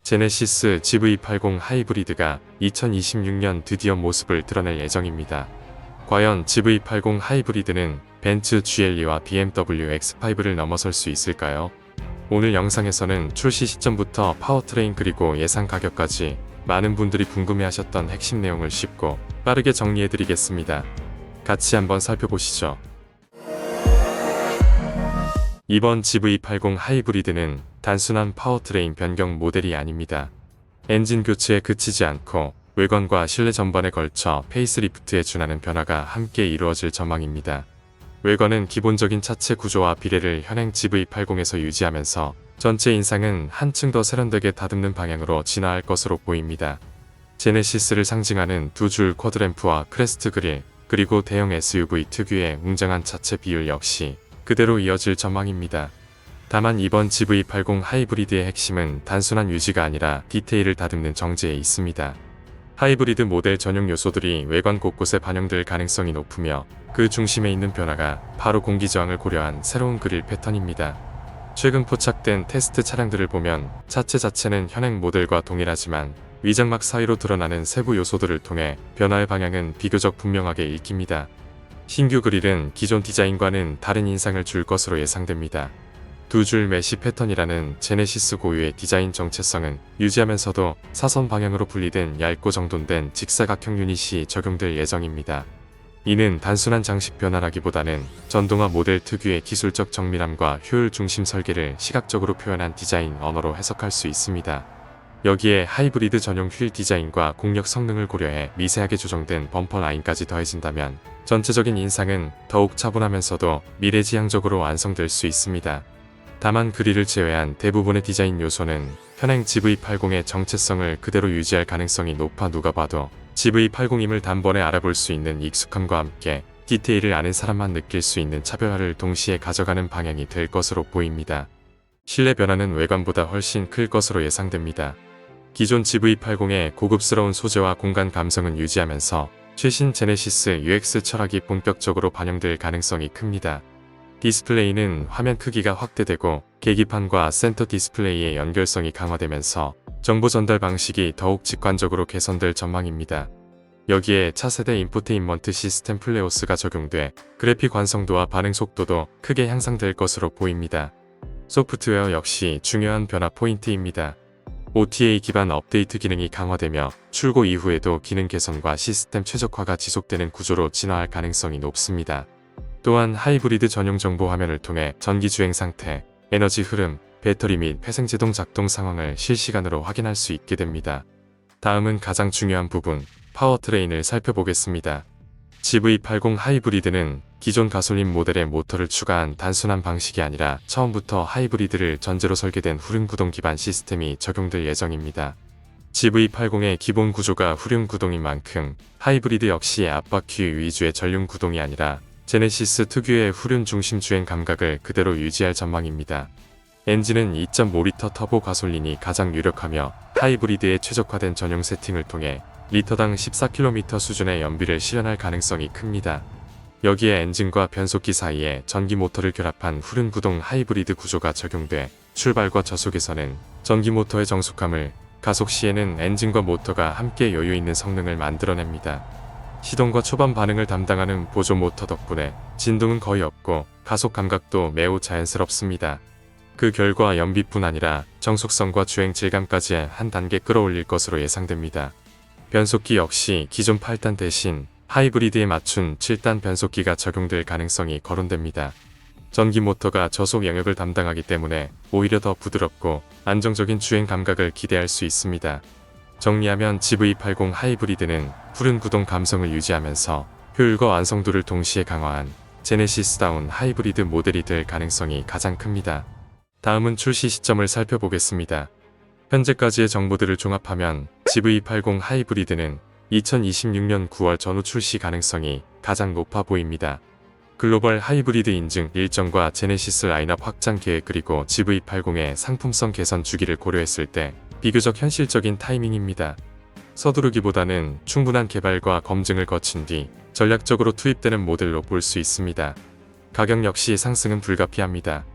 제네시스 GV80 하이브리드가 2026년 드디어 모습을 드러낼 예정입니다. 과연 GV80 하이브리드는 벤츠 GLE와 BMW X5를 넘어설 수 있을까요? 오늘 영상에서는 출시 시점부터 파워트레인 그리고 예상 가격까지 많은 분들이 궁금해하셨던 핵심 내용을 쉽고 빠르게 정리해드리겠습니다. 같이 한번 살펴보시죠. 이번 GV80 하이브리드는 단순한 파워트레인 변경 모델이 아닙니다. 엔진 교체에 그치지 않고 외관과 실내 전반에 걸쳐 페이스리프트에 준하는 변화가 함께 이루어질 전망입니다. 외관은 기본적인 차체 구조와 비례를 현행 GV80에서 유지하면서 전체 인상은 한층 더 세련되게 다듬는 방향으로 진화할 것으로 보입니다. 제네시스를 상징하는 두 줄 쿼드램프와 크레스트 그릴, 그리고 대형 SUV 특유의 웅장한 차체 비율 역시 그대로 이어질 전망입니다. 다만 이번 GV80 하이브리드의 핵심은 단순한 유지가 아니라 디테일을 다듬는 정제에 있습니다. 하이브리드 모델 전용 요소들이 외관 곳곳에 반영될 가능성이 높으며 그 중심에 있는 변화가 바로 공기 저항을 고려한 새로운 그릴 패턴입니다. 최근 포착된 테스트 차량들을 보면 차체 자체는 현행 모델과 동일하지만 위장막 사이로 드러나는 세부 요소들을 통해 변화의 방향은 비교적 분명하게 읽힙니다. 신규 그릴은 기존 디자인과는 다른 인상을 줄 것으로 예상됩니다. 두 줄 메시 패턴이라는 제네시스 고유의 디자인 정체성은 유지하면서도 사선 방향으로 분리된 얇고 정돈된 직사각형 유닛이 적용될 예정입니다. 이는 단순한 장식 변화라기보다는 전동화 모델 특유의 기술적 정밀함과 효율 중심 설계를 시각적으로 표현한 디자인 언어로 해석할 수 있습니다. 여기에 하이브리드 전용 휠 디자인과 공력 성능을 고려해 미세하게 조정된 범퍼 라인까지 더해진다면 전체적인 인상은 더욱 차분하면서도 미래지향적으로 완성될 수 있습니다. 다만 그릴을 제외한 대부분의 디자인 요소는 현행 GV80의 정체성을 그대로 유지할 가능성이 높아 누가 봐도 GV80임을 단번에 알아볼 수 있는 익숙함과 함께 디테일을 아는 사람만 느낄 수 있는 차별화를 동시에 가져가는 방향이 될 것으로 보입니다. 실내 변화는 외관보다 훨씬 클 것으로 예상됩니다. 기존 GV80의 고급스러운 소재와 공간 감성은 유지하면서 최신 제네시스 UX 철학이 본격적으로 반영될 가능성이 큽니다. 디스플레이는 화면 크기가 확대되고 계기판과 센터 디스플레이의 연결성이 강화되면서 정보 전달 방식이 더욱 직관적으로 개선될 전망입니다. 여기에 차세대 인포테인먼트 시스템 플레오스가 적용돼 그래픽 완성도와 반응 속도도 크게 향상될 것으로 보입니다. 소프트웨어 역시 중요한 변화 포인트입니다. OTA 기반 업데이트 기능이 강화되며 출고 이후에도 기능 개선과 시스템 최적화가 지속되는 구조로 진화할 가능성이 높습니다. 또한 하이브리드 전용 정보 화면을 통해 전기 주행 상태, 에너지 흐름, 배터리 및 회생제동 작동 상황을 실시간으로 확인할 수 있게 됩니다. 다음은 가장 중요한 부분, 파워트레인을 살펴보겠습니다. GV80 하이브리드는 기존 가솔린 모델의 모터를 추가한 단순한 방식이 아니라 처음부터 하이브리드를 전제로 설계된 후륜구동 기반 시스템이 적용될 예정입니다. GV80의 기본 구조가 후륜구동인 만큼 하이브리드 역시 앞바퀴 위주의 전륜구동이 아니라 제네시스 특유의 후륜 중심 주행 감각을 그대로 유지할 전망입니다. 엔진은 2.5리터 터보 가솔린이 가장 유력하며 하이브리드에 최적화된 전용 세팅을 통해 리터당 14km 수준의 연비를 실현할 가능성이 큽니다. 여기에 엔진과 변속기 사이에 전기 모터를 결합한 후륜 구동 하이브리드 구조가 적용돼 출발과 저속에서는 전기 모터의 정숙함을, 가속 시에는 엔진과 모터가 함께 여유 있는 성능을 만들어냅니다. 시동과 초반 반응을 담당하는 보조 모터 덕분에 진동은 거의 없고 가속 감각도 매우 자연스럽습니다. 그 결과 연비뿐 아니라 정속성과 주행 질감까지 한 단계 끌어올릴 것으로 예상됩니다. 변속기 역시 기존 8단 대신 하이브리드에 맞춘 7단 변속기가 적용될 가능성이 거론됩니다. 전기 모터가 저속 영역을 담당하기 때문에 오히려 더 부드럽고 안정적인 주행 감각을 기대할 수 있습니다. 정리하면 GV80 하이브리드는 후륜 구동 감성을 유지하면서 효율과 완성도를 동시에 강화한 제네시스다운 하이브리드 모델이 될 가능성이 가장 큽니다. 다음은 출시 시점을 살펴보겠습니다. 현재까지의 정보들을 종합하면 GV80 하이브리드는 2026년 9월 전후 출시 가능성이 가장 높아 보입니다. 글로벌 하이브리드 인증 일정과 제네시스 라인업 확장 계획 그리고 GV80의 상품성 개선 주기를 고려했을 때 비교적 현실적인 타이밍입니다. 서두르기보다는 충분한 개발과 검증을 거친 뒤 전략적으로 투입되는 모델로 볼 수 있습니다. 가격 역시 상승은 불가피합니다.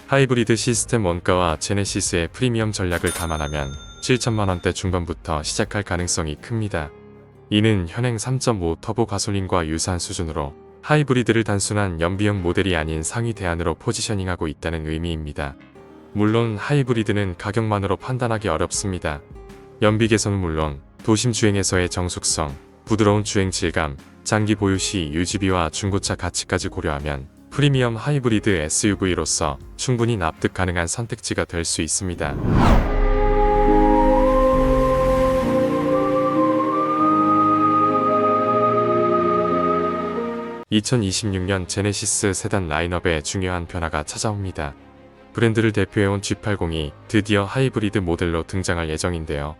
하이브리드 시스템 원가와 제네시스의 프리미엄 전략을 감안하면 7천만원대 중반부터 시작할 가능성이 큽니다. 이는 현행 3.5 터보 가솔린과 유사한 수준으로 하이브리드를 단순한 연비형 모델이 아닌 상위 대안으로 포지셔닝하고 있다는 의미입니다. 물론 하이브리드는 가격만으로 판단하기 어렵습니다. 연비 개선은 물론 도심 주행에서의 정숙성, 부드러운 주행 질감, 장기 보유 시 유지비와 중고차 가치까지 고려하면 프리미엄 하이브리드 SUV로서 충분히 납득 가능한 선택지가 될 수 있습니다. 2026년 제네시스 세단 라인업에 중요한 변화가 찾아옵니다. 브랜드를 대표해온 G80이 드디어 하이브리드 모델로 등장할 예정인데요.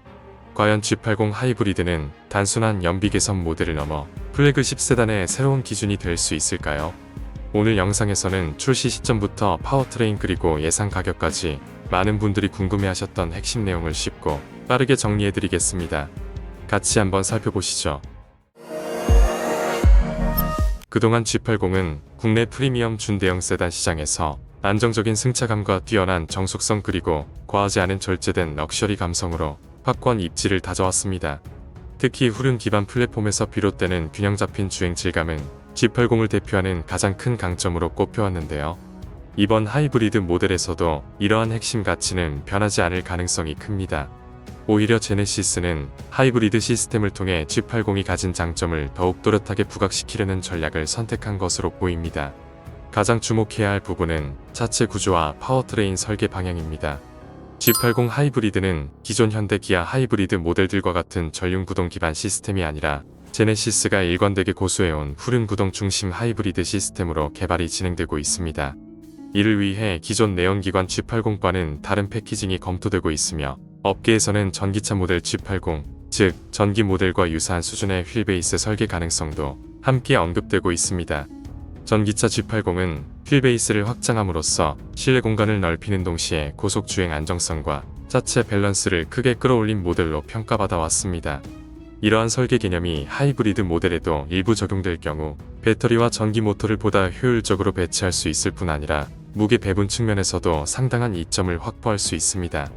과연 G80 하이브리드는 단순한 연비 개선 모델을 넘어 플래그십 세단의 새로운 기준이 될 수 있을까요? 오늘 영상에서는 출시 시점부터 파워트레인 그리고 예상 가격까지 많은 분들이 궁금해하셨던 핵심 내용을 쉽고 빠르게 정리해드리겠습니다. 같이 한번 살펴보시죠. 그동안 G80은 국내 프리미엄 준대형 세단 시장에서 안정적인 승차감과 뛰어난 정숙성 그리고 과하지 않은 절제된 럭셔리 감성으로 확고한 입지를 다져왔습니다. 특히 후륜 기반 플랫폼에서 비롯되는 균형 잡힌 주행 질감은 G80을 대표하는 가장 큰 강점으로 꼽혀왔는데요. 이번 하이브리드 모델에서도 이러한 핵심 가치는 변하지 않을 가능성이 큽니다. 오히려 제네시스는 하이브리드 시스템을 통해 G80이 가진 장점을 더욱 또렷하게 부각시키려는 전략을 선택한 것으로 보입니다. 가장 주목해야 할 부분은 차체 구조와 파워트레인 설계 방향입니다. G80 하이브리드는 기존 현대 기아 하이브리드 모델들과 같은 전륜 구동 기반 시스템이 아니라 제네시스가 일관되게 고수해온 후륜 구동 중심 하이브리드 시스템으로 개발이 진행되고 있습니다. 이를 위해 기존 내연기관 G80과는 다른 패키징이 검토되고 있으며 업계에서는 전기차 모델 G80, 즉 전기 모델과 유사한 수준의 휠베이스 설계 가능성도 함께 언급되고 있습니다. 전기차 G80은 휠베이스를 확장함으로써 실내 공간을 넓히는 동시에 고속주행 안정성과 차체 밸런스를 크게 끌어올린 모델로 평가받아 왔습니다. 이러한 설계 개념이 하이브리드 모델에도 일부 적용될 경우 배터리와 전기 모터를 보다 효율적으로 배치할 수 있을 뿐 아니라 무게 배분 측면에서도 상당한 이점을 확보할 수 있습니다.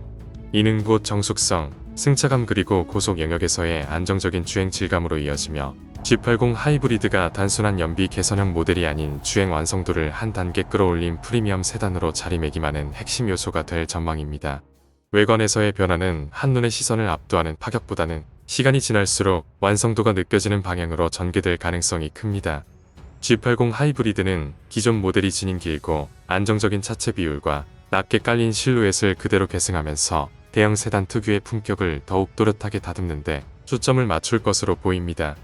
이는 곧 정숙성, 승차감 그리고 고속 영역에서의 안정적인 주행 질감으로 이어지며 G80 하이브리드가 단순한 연비 개선형 모델이 아닌 주행 완성도를 한 단계 끌어올린 프리미엄 세단으로 자리매김하는 핵심 요소가 될 전망입니다. 외관에서의 변화는 한눈에 시선을 압도하는 파격보다는 시간이 지날수록 완성도가 느껴지는 방향으로 전개될 가능성이 큽니다. G80 하이브리드는 기존 모델이 지닌 길고 안정적인 차체 비율과 낮게 깔린 실루엣을 그대로 계승하면서 대형 세단 특유의 품격을 더욱 또렷하게 다듬는데 초점을 맞출 것으로 보입니다.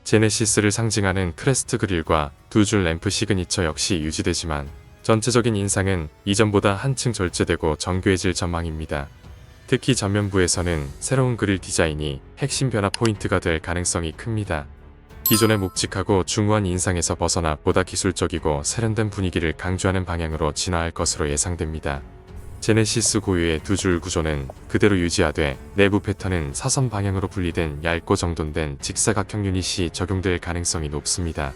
제네시스를 상징하는 크레스트 그릴과 두 줄 램프 시그니처 역시 유지되지만 전체적인 인상은 이전보다 한층 절제되고 정교해질 전망입니다. 특히 전면부에서는 새로운 그릴 디자인이 핵심 변화 포인트가 될 가능성이 큽니다. 기존의 묵직하고 중후한 인상에서 벗어나 보다 기술적이고 세련된 분위기를 강조하는 방향으로 진화할 것으로 예상됩니다. 제네시스 고유의 두 줄 구조는 그대로 유지하되 내부 패턴은 사선 방향으로 분리된 얇고 정돈된 직사각형 유닛이 적용될 가능성이 높습니다.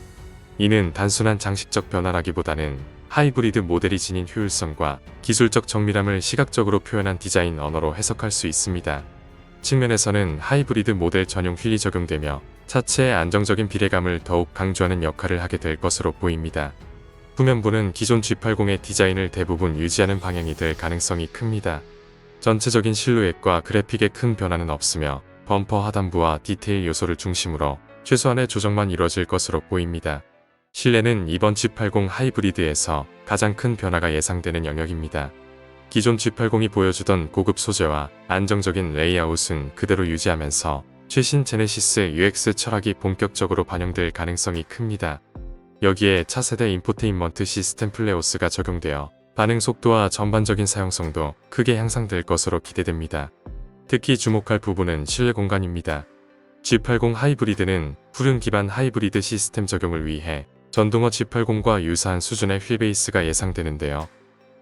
이는 단순한 장식적 변화라기보다는 하이브리드 모델이 지닌 효율성과 기술적 정밀함을 시각적으로 표현한 디자인 언어로 해석할 수 있습니다. 측면에서는 하이브리드 모델 전용 휠이 적용되며 차체의 안정적인 비례감을 더욱 강조하는 역할을 하게 될 것으로 보입니다. 후면부는 기존 G80의 디자인을 대부분 유지하는 방향이 될 가능성이 큽니다. 전체적인 실루엣과 그래픽에 큰 변화는 없으며 범퍼 하단부와 디테일 요소를 중심으로 최소한의 조정만 이루어질 것으로 보입니다. 실내는 이번 G80 하이브리드에서 가장 큰 변화가 예상되는 영역입니다. 기존 G80이 보여주던 고급 소재와 안정적인 레이아웃은 그대로 유지하면서 최신 제네시스 UX 철학이 본격적으로 반영될 가능성이 큽니다. 여기에 차세대 인포테인먼트 시스템 플레오스가 적용되어 반응 속도와 전반적인 사용성도 크게 향상될 것으로 기대됩니다. 특히 주목할 부분은 실내 공간입니다. G80 하이브리드는 후륜 기반 하이브리드 시스템 적용을 위해 전동어 G80과 유사한 수준의 휠베이스가 예상되는데요.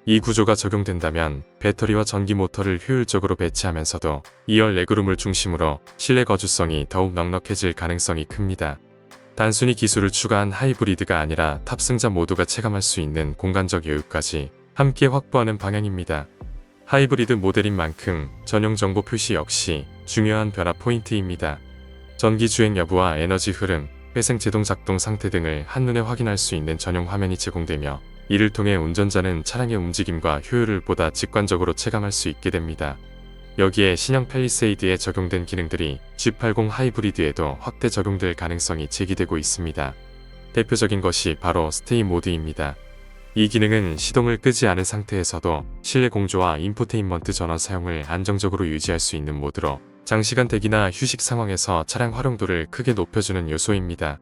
이 구조가 적용된다면 배터리와 전기 모터를 효율적으로 배치하면서도 2열 레그룸을 중심으로 실내 거주성이 더욱 넉넉해질 가능성이 큽니다. 단순히 기술을 추가한 하이브리드가 아니라 탑승자 모두가 체감할 수 있는 공간적 여유까지 함께 확보하는 방향입니다. 하이브리드 모델인 만큼 전용 정보 표시 역시 중요한 변화 포인트입니다. 전기 주행 여부와 에너지 흐름, 회생 제동 작동 상태 등을 한눈에 확인할 수 있는 전용 화면이 제공되며 이를 통해 운전자는 차량의 움직임과 효율을 보다 직관적으로 체감할 수 있게 됩니다. 여기에 신형 팰리세이드에 적용된 기능들이 G80 하이브리드에도 확대 적용될 가능성이 제기되고 있습니다. 대표적인 것이 바로 스테이 모드입니다. 이 기능은 시동을 끄지 않은 상태에서도 실내 공조와 인포테인먼트 전원 사용을 안정적으로 유지할 수 있는 모드로 장시간 대기나 휴식 상황에서 차량 활용도를 크게 높여주는 요소입니다.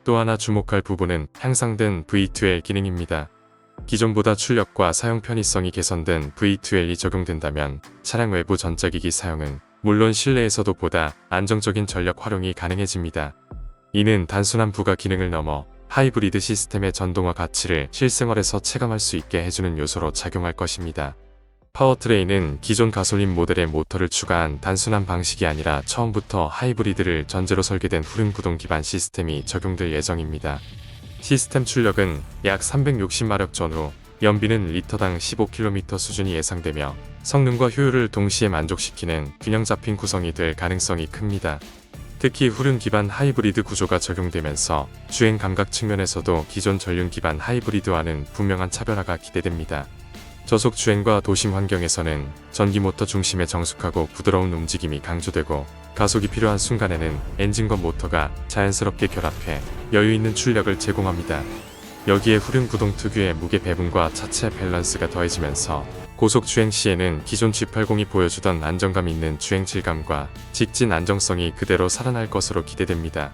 또 하나 주목할 부분은 향상된 V2L 기능입니다. 기존보다 출력과 사용 편의성이 개선된 V2L이 적용된다면 차량 외부 전자기기 사용은 물론 실내에서도 보다 안정적인 전력 활용이 가능해집니다. 이는 단순한 부가 기능을 넘어 하이브리드 시스템의 전동화 가치를 실생활에서 체감할 수 있게 해주는 요소로 작용할 것입니다. 파워트레인은 기존 가솔린 모델의 모터를 추가한 단순한 방식이 아니라 처음부터 하이브리드를 전제로 설계된 후륜구동 기반 시스템이 적용될 예정입니다. 시스템 출력은 약 360마력 전후, 연비는 리터당 15km 수준이 예상되며 성능과 효율을 동시에 만족시키는 균형 잡힌 구성이 될 가능성이 큽니다. 특히 후륜 기반 하이브리드 구조가 적용되면서 주행 감각 측면에서도 기존 전륜 기반 하이브리드와는 분명한 차별화가 기대됩니다. 저속 주행과 도심 환경에서는 전기 모터 중심의 정숙하고 부드러운 움직임이 강조되고 가속이 필요한 순간에는 엔진과 모터가 자연스럽게 결합해 여유 있는 출력을 제공합니다. 여기에 후륜 구동 특유의 무게 배분과 차체 밸런스가 더해지면서 고속 주행 시에는 기존 G80이 보여주던 안정감 있는 주행 질감과 직진 안정성이 그대로 살아날 것으로 기대됩니다.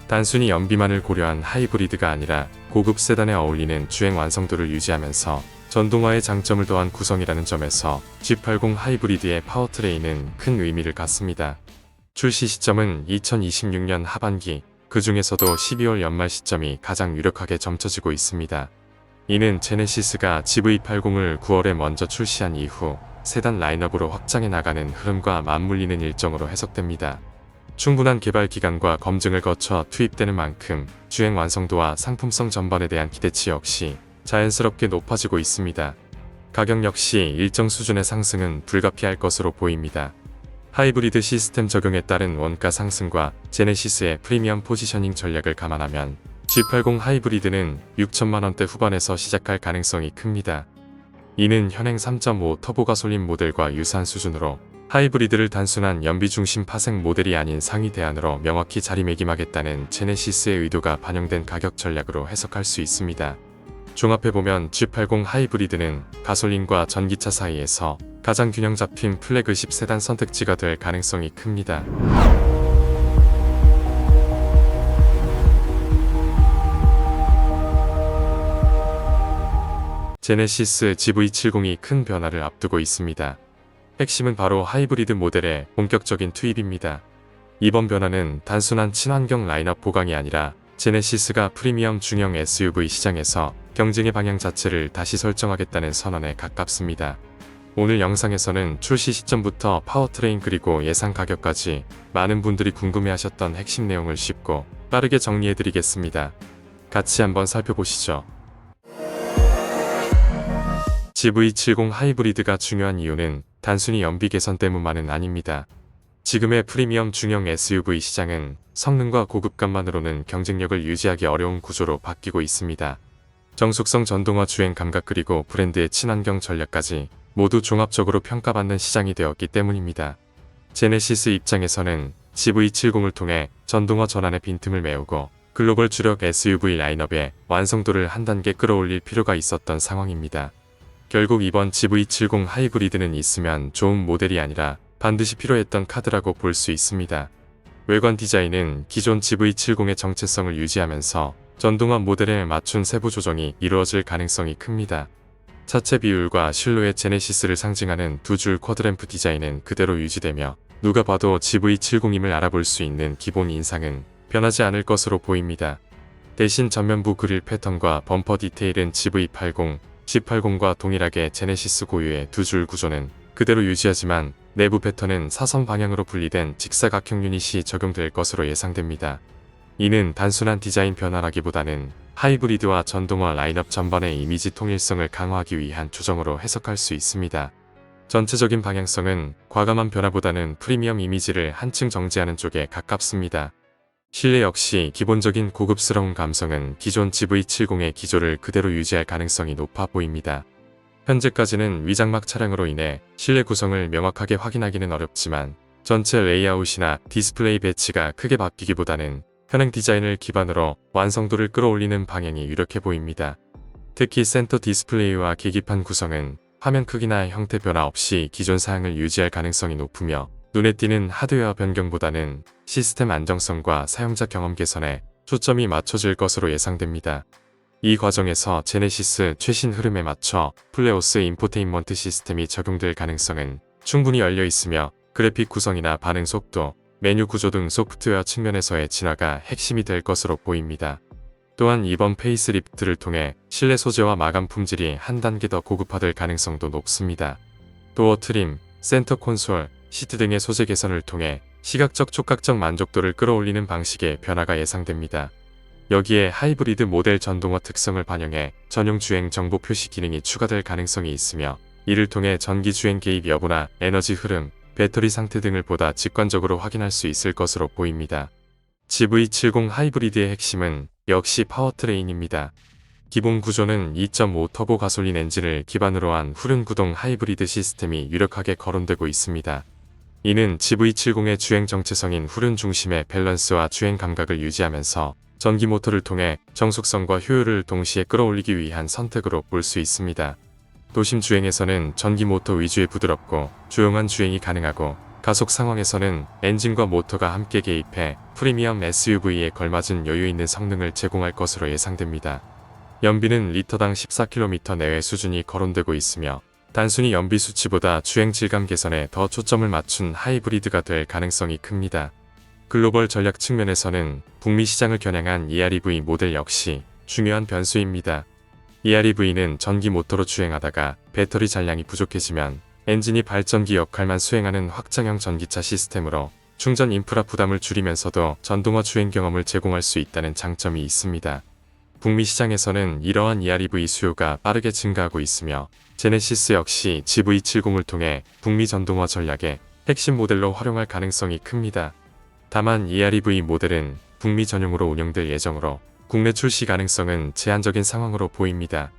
단순히 연비만을 고려한 하이브리드가 아니라 고급 세단에 어울리는 주행 완성도를 유지하면서 전동화의 장점을 더한 구성이라는 점에서 G80 하이브리드의 파워트레인은 큰 의미를 갖습니다. 출시 시점은 2026년 하반기, 그 중에서도 12월 연말 시점이 가장 유력하게 점쳐지고 있습니다. 이는 제네시스가 GV80을 9월에 먼저 출시한 이후 세단 라인업으로 확장해 나가는 흐름과 맞물리는 일정으로 해석됩니다. 충분한 개발 기간과 검증을 거쳐 투입되는 만큼 주행 완성도와 상품성 전반에 대한 기대치 역시 자연스럽게 높아지고 있습니다. 가격 역시 일정 수준의 상승은 불가피할 것으로 보입니다. 하이브리드 시스템 적용에 따른 원가 상승과 제네시스의 프리미엄 포지셔닝 전략을 감안하면 G80 하이브리드는 6천만원대 후반에서 시작할 가능성이 큽니다. 이는 현행 3.5 터보 가솔린 모델과 유사한 수준으로 하이브리드를 단순한 연비 중심 파생 모델이 아닌 상위 대안으로 명확히 자리매김하겠다는 제네시스의 의도가 반영된 가격 전략으로 해석할 수 있습니다. 종합해보면 G80 하이브리드는 가솔린과 전기차 사이에서 가장 균형 잡힌 플래그십 세단 선택지가 될 가능성이 큽니다. 제네시스 GV70이 큰 변화를 앞두고 있습니다. 핵심은 바로 하이브리드 모델의 본격적인 투입입니다. 이번 변화는 단순한 친환경 라인업 보강이 아니라 제네시스가 프리미엄 중형 SUV 시장에서 경쟁의 방향 자체를 다시 설정하겠다는 선언에 가깝습니다. 오늘 영상에서는 출시 시점부터 파워트레인 그리고 예상 가격까지 많은 분들이 궁금해하셨던 핵심 내용을 쉽고 빠르게 정리해드리겠습니다. 같이 한번 살펴보시죠. GV70 하이브리드가 중요한 이유는 단순히 연비 개선 때문만은 아닙니다. 지금의 프리미엄 중형 SUV 시장은 성능과 고급감만으로는 경쟁력을 유지하기 어려운 구조로 바뀌고 있습니다. 정숙성 전동화 주행 감각 그리고 브랜드의 친환경 전략까지 모두 종합적으로 평가받는 시장이 되었기 때문입니다. 제네시스 입장에서는 GV70을 통해 전동화 전환의 빈틈을 메우고 글로벌 주력 SUV 라인업의 완성도를 한 단계 끌어올릴 필요가 있었던 상황입니다. 결국 이번 GV70 하이브리드는 있으면 좋은 모델이 아니라 반드시 필요했던 카드라고 볼 수 있습니다. 외관 디자인은 기존 GV70의 정체성을 유지하면서 전동화 모델에 맞춘 세부 조정이 이루어질 가능성이 큽니다. 차체 비율과 실루엣 제네시스를 상징하는 두 줄 쿼드램프 디자인은 그대로 유지되며 누가 봐도 GV70임을 알아볼 수 있는 기본 인상은 변하지 않을 것으로 보입니다. 대신 전면부 그릴 패턴과 범퍼 디테일은 GV80, G80과 동일하게 제네시스 고유의 두 줄 구조는 그대로 유지하지만 내부 패턴은 사선 방향으로 분리된 직사각형 유닛이 적용될 것으로 예상됩니다. 이는 단순한 디자인 변화라기보다는 하이브리드와 전동화 라인업 전반의 이미지 통일성을 강화하기 위한 조정으로 해석할 수 있습니다. 전체적인 방향성은 과감한 변화보다는 프리미엄 이미지를 한층 정제하는 쪽에 가깝습니다. 실내 역시 기본적인 고급스러운 감성은 기존 GV70의 기조를 그대로 유지할 가능성이 높아 보입니다. 현재까지는 위장막 차량으로 인해 실내 구성을 명확하게 확인하기는 어렵지만 전체 레이아웃이나 디스플레이 배치가 크게 바뀌기보다는 현행 디자인을 기반으로 완성도를 끌어올리는 방향이 유력해 보입니다. 특히 센터 디스플레이와 계기판 구성은 화면 크기나 형태 변화 없이 기존 사양을 유지할 가능성이 높으며 눈에 띄는 하드웨어 변경보다는 시스템 안정성과 사용자 경험 개선에 초점이 맞춰질 것으로 예상됩니다. 이 과정에서 제네시스 최신 흐름에 맞춰 플레오스 인포테인먼트 시스템이 적용될 가능성은 충분히 열려 있으며 그래픽 구성이나 반응 속도, 메뉴 구조 등 소프트웨어 측면에서의 진화가 핵심이 될 것으로 보입니다. 또한 이번 페이스리프트를 통해 실내 소재와 마감 품질이 한 단계 더 고급화될 가능성도 높습니다. 도어 트림, 센터 콘솔, 시트 등의 소재 개선을 통해 시각적 촉각적 만족도를 끌어올리는 방식의 변화가 예상됩니다. 여기에 하이브리드 모델 전동화 특성을 반영해 전용 주행 정보 표시 기능이 추가될 가능성이 있으며 이를 통해 전기 주행 개입 여부나 에너지 흐름, 배터리 상태 등을 보다 직관적으로 확인할 수 있을 것으로 보입니다. GV70 하이브리드의 핵심은 역시 파워트레인입니다. 기본 구조는 2.5 터보 가솔린 엔진을 기반으로 한 후륜 구동 하이브리드 시스템이 유력하게 거론되고 있습니다. 이는 GV70의 주행 정체성인 후륜 중심의 밸런스와 주행 감각을 유지하면서 전기 모터를 통해 정숙성과 효율을 동시에 끌어올리기 위한 선택으로 볼 수 있습니다. 도심 주행에서는 전기 모터 위주의 부드럽고 조용한 주행이 가능하고 가속 상황에서는 엔진과 모터가 함께 개입해 프리미엄 SUV에 걸맞은 여유 있는 성능을 제공할 것으로 예상됩니다. 연비는 리터당 14km 내외 수준이 거론되고 있으며 단순히 연비 수치보다 주행 질감 개선에 더 초점을 맞춘 하이브리드가 될 가능성이 큽니다. 글로벌 전략 측면에서는 북미 시장을 겨냥한 EREV 모델 역시 중요한 변수입니다. EREV는 전기 모터로 주행하다가 배터리 잔량이 부족해지면 엔진이 발전기 역할만 수행하는 확장형 전기차 시스템으로 충전 인프라 부담을 줄이면서도 전동화 주행 경험을 제공할 수 있다는 장점이 있습니다. 북미 시장에서는 이러한 EREV 수요가 빠르게 증가하고 있으며 제네시스 역시 GV70을 통해 북미 전동화 전략의 핵심 모델로 활용할 가능성이 큽니다. 다만 EREV 모델은 북미 전용으로 운영될 예정으로 국내 출시 가능성은 제한적인 상황으로 보입니다.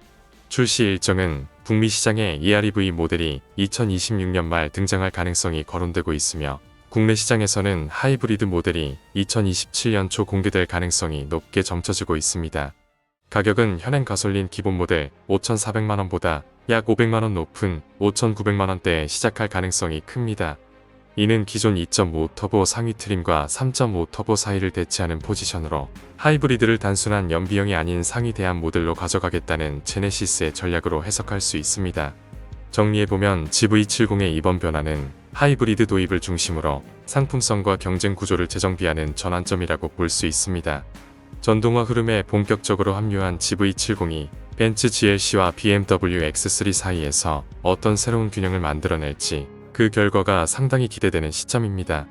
출시 일정은 북미 시장의 EREV 모델이 2026년 말 등장할 가능성이 거론되고 있으며 국내 시장에서는 하이브리드 모델이 2027년 초 공개될 가능성이 높게 점쳐지고 있습니다. 가격은 현행 가솔린 기본 모델 5,400만원보다 약 500만원 높은 5,900만원대에 시작할 가능성이 큽니다. 이는 기존 2.5 터보 상위 트림과 3.5 터보 사이를 대체하는 포지션으로 하이브리드를 단순한 연비형이 아닌 상위 대안 모델로 가져가겠다는 제네시스의 전략으로 해석할 수 있습니다. 정리해보면 GV70의 이번 변화는 하이브리드 도입을 중심으로 상품성과 경쟁 구조를 재정비하는 전환점이라고 볼 수 있습니다. 전동화 흐름에 본격적으로 합류한 GV70이 벤츠 GLC와 BMW X3 사이에서 어떤 새로운 균형을 만들어낼지 그 결과가 상당히 기대되는 시점입니다.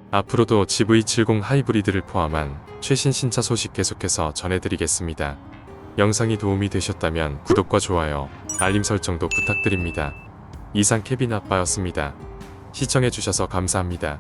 앞으로도 GV70 하이브리드를 포함한 최신 신차 소식 계속해서 전해드리겠습니다. 영상이 도움이 되셨다면 구독과 좋아요, 알림 설정도 부탁드립니다. 이상 케빈 아빠였습니다. 시청해주셔서 감사합니다.